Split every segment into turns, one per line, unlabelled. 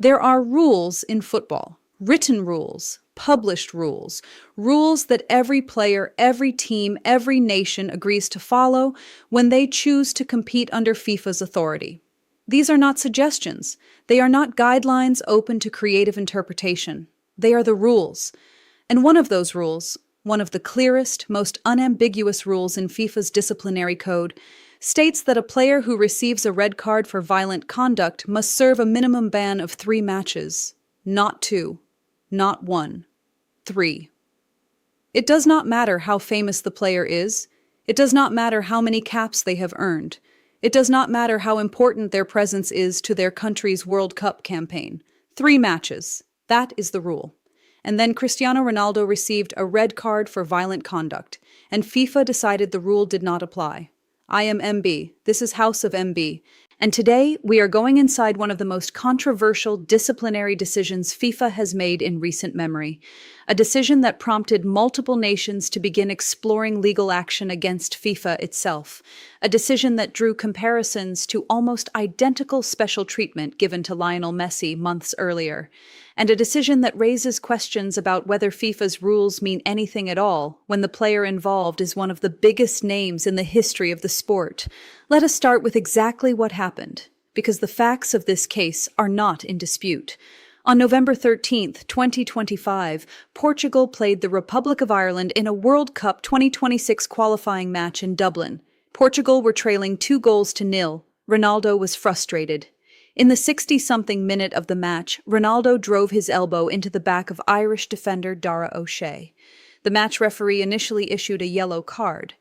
There are rules in football, written rules, published rules, rules that every player, every team, every nation agrees to follow when they choose to compete under FIFA's authority. These are not suggestions. They are not guidelines open to creative interpretation. They are the rules. And one of those rules, one of the clearest, most unambiguous rules in FIFA's Disciplinary Code, states that a player who receives a red card for violent conduct must serve a minimum ban of 3 matches. Not 2, not 1, 3. It does not matter how famous the player is. It does not matter how many caps they have earned. It does not matter how important their presence is to their country's World Cup campaign. 3 matches. That is the rule. And then Cristiano Ronaldo received a red card for violent conduct, and FIFA decided the rule did not apply. I am MB. This is House of MB. And today, we are going inside one of the most controversial disciplinary decisions FIFA has made in recent memory. A decision that prompted multiple nations to begin exploring legal action against FIFA itself. A decision that drew comparisons to almost identical special treatment given to Lionel Messi months earlier. And a decision that raises questions about whether FIFA's rules mean anything at all when the player involved is one of the biggest names in the history of the sport. Let us start with exactly what happened, because the facts of this case are not in dispute. On November 13th, 2025, Portugal played the Republic of Ireland in a World Cup 2026 qualifying match in Dublin. Portugal were trailing 2-0. Ronaldo was frustrated. In the 60-something minute of the match, Ronaldo drove his elbow into the back of Irish defender Dara O'Shea. The match referee initially issued a yellow card.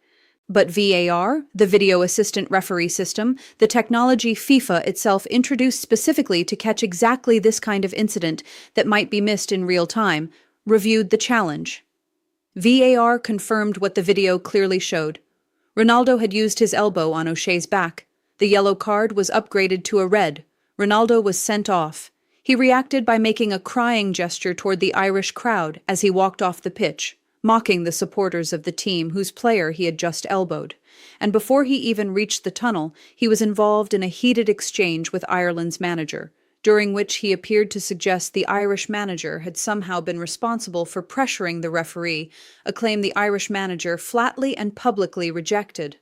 But VAR, the video assistant referee system, the technology FIFA itself introduced specifically to catch exactly this kind of incident that might be missed in real time, reviewed the challenge. VAR confirmed what the video clearly showed. Ronaldo had used his elbow on O'Shea's back. The yellow card was upgraded to a red. Ronaldo was sent off. He reacted by making a crying gesture toward the Irish crowd as he walked off the pitch, mocking the supporters of the team whose player he had just elbowed. And before he even reached the tunnel, he was involved in a heated exchange with Ireland's manager, during which he appeared to suggest the Irish manager had somehow been responsible for pressuring the referee, a claim the Irish manager flatly and publicly rejected.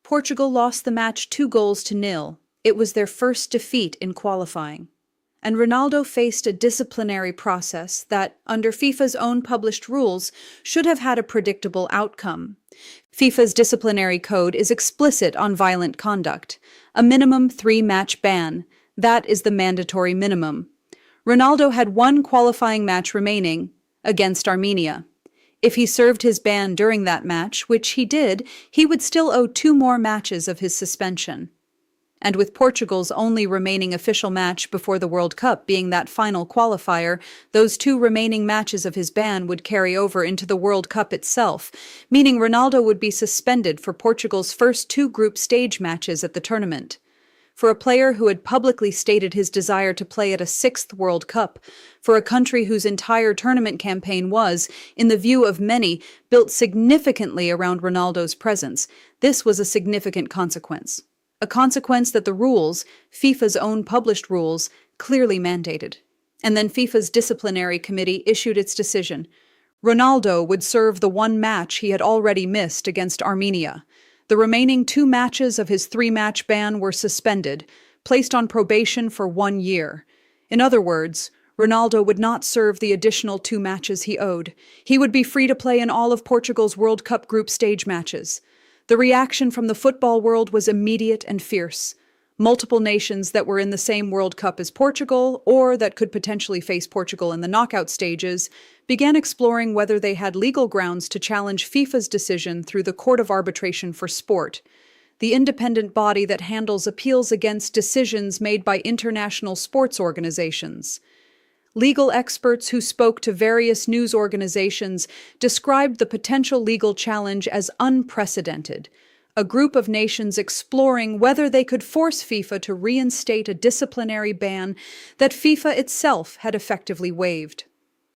Portugal lost the match 2-0. It was their first defeat in qualifying. And Ronaldo faced a disciplinary process that, under FIFA's own published rules, should have had a predictable outcome. FIFA's disciplinary code is explicit on violent conduct. A minimum 3-match ban. That is the mandatory minimum. Ronaldo had 1 qualifying match remaining, against Armenia. If he served his ban during that match, which he did, he would still owe 2 more matches of his suspension. And with Portugal's only remaining official match before the World Cup being that final qualifier, those 2 remaining matches of his ban would carry over into the World Cup itself, meaning Ronaldo would be suspended for Portugal's first 2 group stage matches at the tournament. For a player who had publicly stated his desire to play at a 6th World Cup, for a country whose entire tournament campaign was, in the view of many, built significantly around Ronaldo's presence, this was a significant consequence. A consequence that the rules, FIFA's own published rules, clearly mandated. And then FIFA's disciplinary committee issued its decision. Ronaldo would serve the 1 match he had already missed against Armenia. The remaining 2 matches of his 3-match ban were suspended, placed on probation for 1 year. In other words, Ronaldo would not serve the additional 2 matches he owed. He would be free to play in all of Portugal's World Cup group stage matches. The reaction from the football world was immediate and fierce. Multiple nations that were in the same World Cup as Portugal, or that could potentially face Portugal in the knockout stages, began exploring whether they had legal grounds to challenge FIFA's decision through the Court of Arbitration for Sport, the independent body that handles appeals against decisions made by international sports organizations. Legal experts who spoke to various news organizations described the potential legal challenge as unprecedented, a group of nations exploring whether they could force FIFA to reinstate a disciplinary ban that FIFA itself had effectively waived.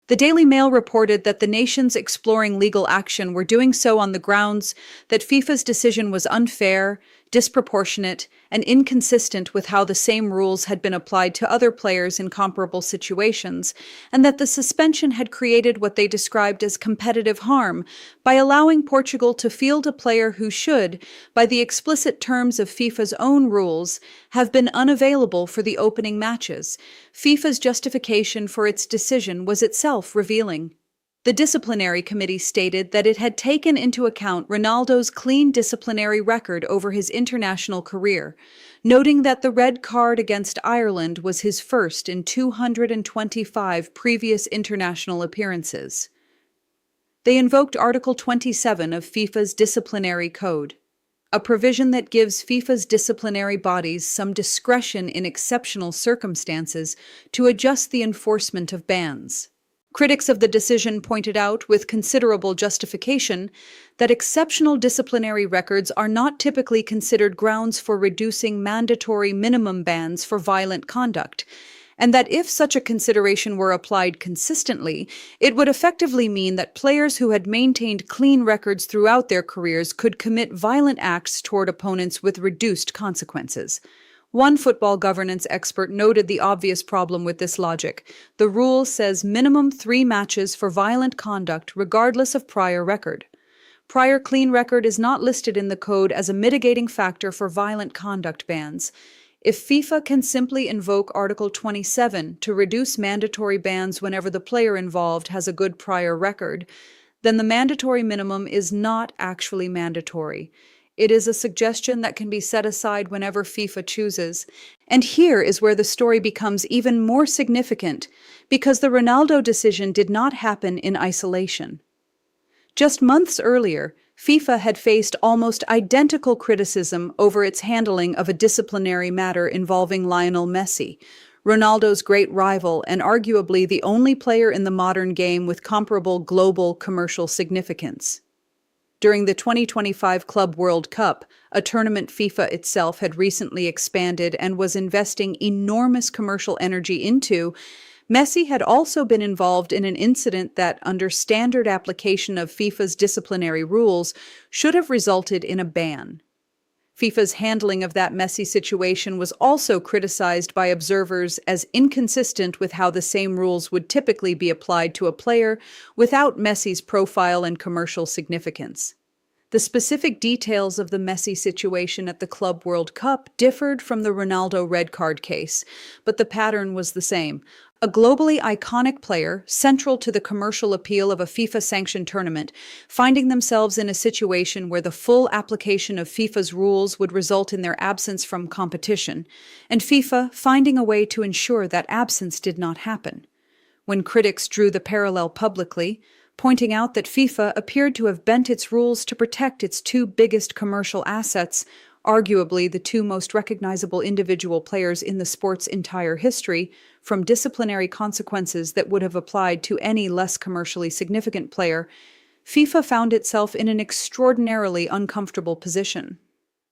The Daily Mail reported that the nations exploring legal action were doing so on the grounds that FIFA's decision was unfair, disproportionate, and inconsistent with how the same rules had been applied to other players in comparable situations, and that the suspension had created what they described as competitive harm by allowing Portugal to field a player who should, by the explicit terms of FIFA's own rules, have been unavailable for the opening matches. FIFA's justification for its decision was itself revealing. The disciplinary committee stated that it had taken into account Ronaldo's clean disciplinary record over his international career, noting that the red card against Ireland was his first in 225 previous international appearances. They invoked Article 27 of FIFA's Disciplinary Code, a provision that gives FIFA's disciplinary bodies some discretion in exceptional circumstances to adjust the enforcement of bans. Critics of the decision pointed out, with considerable justification, that exceptional disciplinary records are not typically considered grounds for reducing mandatory minimum bans for violent conduct, and that if such a consideration were applied consistently, it would effectively mean that players who had maintained clean records throughout their careers could commit violent acts toward opponents with reduced consequences. One football governance expert noted the obvious problem with this logic. The rule says minimum 3 matches for violent conduct regardless of prior record. Prior clean record is not listed in the code as a mitigating factor for violent conduct bans. If FIFA can simply invoke Article 27 to reduce mandatory bans whenever the player involved has a good prior record, then the mandatory minimum is not actually mandatory. It is a suggestion that can be set aside whenever FIFA chooses. And here is where the story becomes even more significant, because the Ronaldo decision did not happen in isolation. Just months earlier, FIFA had faced almost identical criticism over its handling of a disciplinary matter involving Lionel Messi, Ronaldo's great rival and arguably the only player in the modern game with comparable global commercial significance. During the 2025 Club World Cup, a tournament FIFA itself had recently expanded and was investing enormous commercial energy into, Messi had also been involved in an incident that, under standard application of FIFA's disciplinary rules, should have resulted in a ban. FIFA's handling of that Messi situation was also criticized by observers as inconsistent with how the same rules would typically be applied to a player without Messi's profile and commercial significance. The specific details of the Messi situation at the Club World Cup differed from the Ronaldo red card case, but the pattern was the same. A globally iconic player, central to the commercial appeal of a FIFA-sanctioned tournament, finding themselves in a situation where the full application of FIFA's rules would result in their absence from competition, and FIFA finding a way to ensure that absence did not happen. When critics drew the parallel publicly, pointing out that FIFA appeared to have bent its rules to protect its 2 biggest commercial assets, arguably the 2 most recognizable individual players in the sport's entire history, from disciplinary consequences that would have applied to any less commercially significant player, FIFA found itself in an extraordinarily uncomfortable position.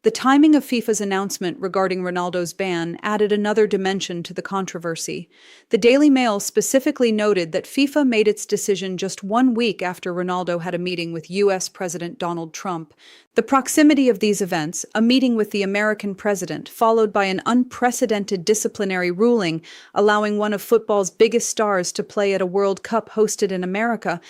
The timing of FIFA's announcement regarding Ronaldo's ban added another dimension to the controversy. The Daily Mail specifically noted that FIFA made its decision just 1 week after Ronaldo had a meeting with U.S. President Donald Trump. The proximity of these events, a meeting with the American president, followed by an unprecedented disciplinary ruling allowing one of football's biggest stars to play at a World Cup hosted in America,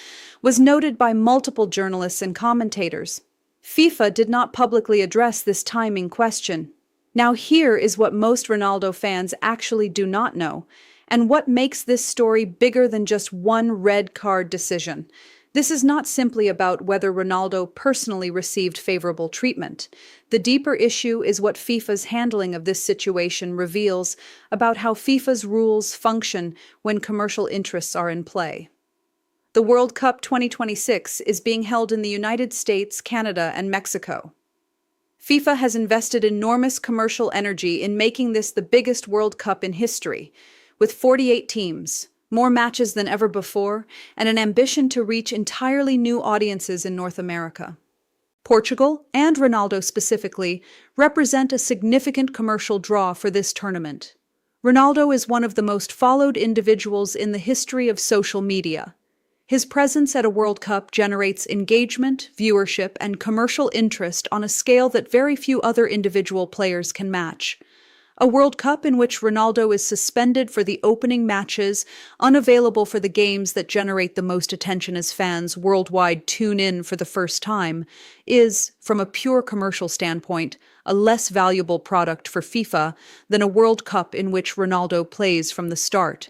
was noted by multiple journalists and commentators. FIFA did not publicly address this timing question. Now here is what most Ronaldo fans actually do not know, and what makes this story bigger than just one red card decision. This is not simply about whether Ronaldo personally received favorable treatment. The deeper issue is what FIFA's handling of this situation reveals about how FIFA's rules function when commercial interests are in play. The World Cup 2026 is being held in the United States, Canada, and Mexico. FIFA has invested enormous commercial energy in making this the biggest World Cup in history, with 48 teams, more matches than ever before, and an ambition to reach entirely new audiences in North America. Portugal, and Ronaldo specifically, represent a significant commercial draw for this tournament. Ronaldo is one of the most followed individuals in the history of social media. His presence at a World Cup generates engagement, viewership, and commercial interest on a scale that very few other individual players can match. A World Cup in which Ronaldo is suspended for the opening matches, unavailable for the games that generate the most attention as fans worldwide tune in for the first time, is, from a pure commercial standpoint, a less valuable product for FIFA than a World Cup in which Ronaldo plays from the start.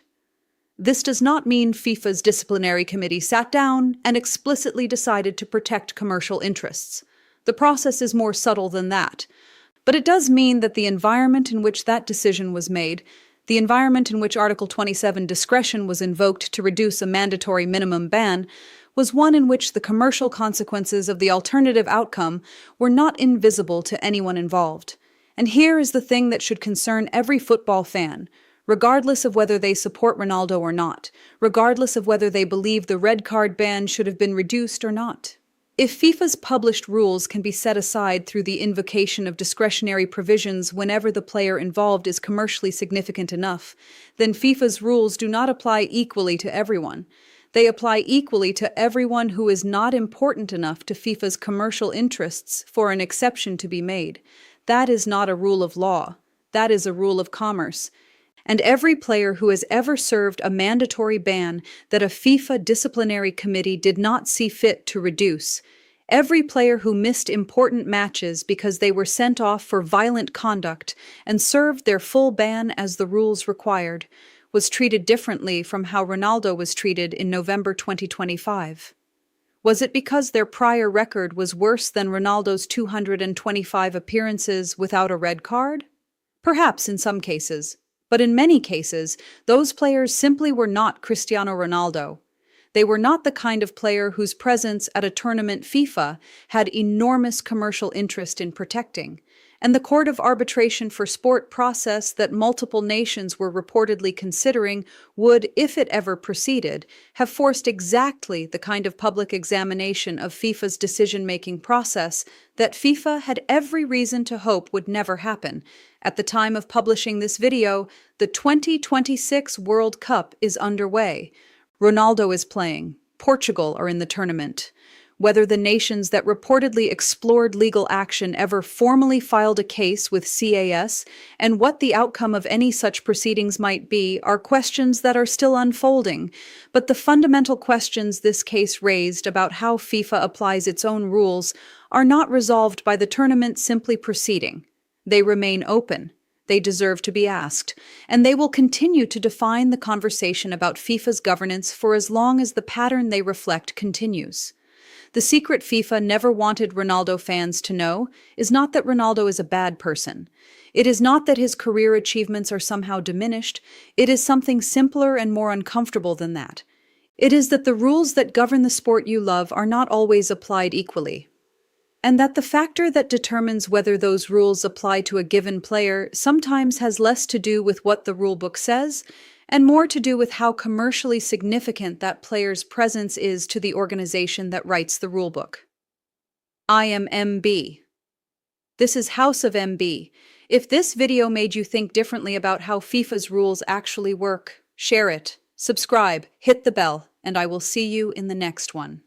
This does not mean FIFA's disciplinary committee sat down and explicitly decided to protect commercial interests. The process is more subtle than that. But it does mean that the environment in which that decision was made, the environment in which Article 27 discretion was invoked to reduce a mandatory minimum ban, was one in which the commercial consequences of the alternative outcome were not invisible to anyone involved. And here is the thing that should concern every football fan, regardless of whether they support Ronaldo or not, regardless of whether they believe the red card ban should have been reduced or not. If FIFA's published rules can be set aside through the invocation of discretionary provisions whenever the player involved is commercially significant enough, then FIFA's rules do not apply equally to everyone. They apply equally to everyone who is not important enough to FIFA's commercial interests for an exception to be made. That is not a rule of law. That is a rule of commerce. And every player who has ever served a mandatory ban that a FIFA disciplinary committee did not see fit to reduce, every player who missed important matches because they were sent off for violent conduct and served their full ban as the rules required, was treated differently from how Ronaldo was treated in November 2025. Was it because their prior record was worse than Ronaldo's 225 appearances without a red card? Perhaps in some cases. But in many cases, those players simply were not Cristiano Ronaldo. They were not the kind of player whose presence at a tournament FIFA had enormous commercial interest in protecting, and the Court of Arbitration for Sport process that multiple nations were reportedly considering would, if it ever proceeded, have forced exactly the kind of public examination of FIFA's decision-making process that FIFA had every reason to hope would never happen. At the time of publishing this video, the 2026 World Cup is underway. Ronaldo is playing. Portugal are in the tournament. Whether the nations that reportedly explored legal action ever formally filed a case with CAS and what the outcome of any such proceedings might be are questions that are still unfolding. But the fundamental questions this case raised about how FIFA applies its own rules are not resolved by the tournament simply proceeding. They remain open. They deserve to be asked, and they will continue to define the conversation about FIFA's governance for as long as the pattern they reflect continues. The secret FIFA never wanted Ronaldo fans to know is not that Ronaldo is a bad person. It is not that his career achievements are somehow diminished. It is something simpler and more uncomfortable than that. It is that the rules that govern the sport you love are not always applied equally, and that the factor that determines whether those rules apply to a given player sometimes has less to do with what the rulebook says and more to do with how commercially significant that player's presence is to the organization that writes the rulebook. I am MB. This is House of MB. If this video made you think differently about how FIFA's rules actually work, share it, subscribe, hit the bell, and I will see you in the next one.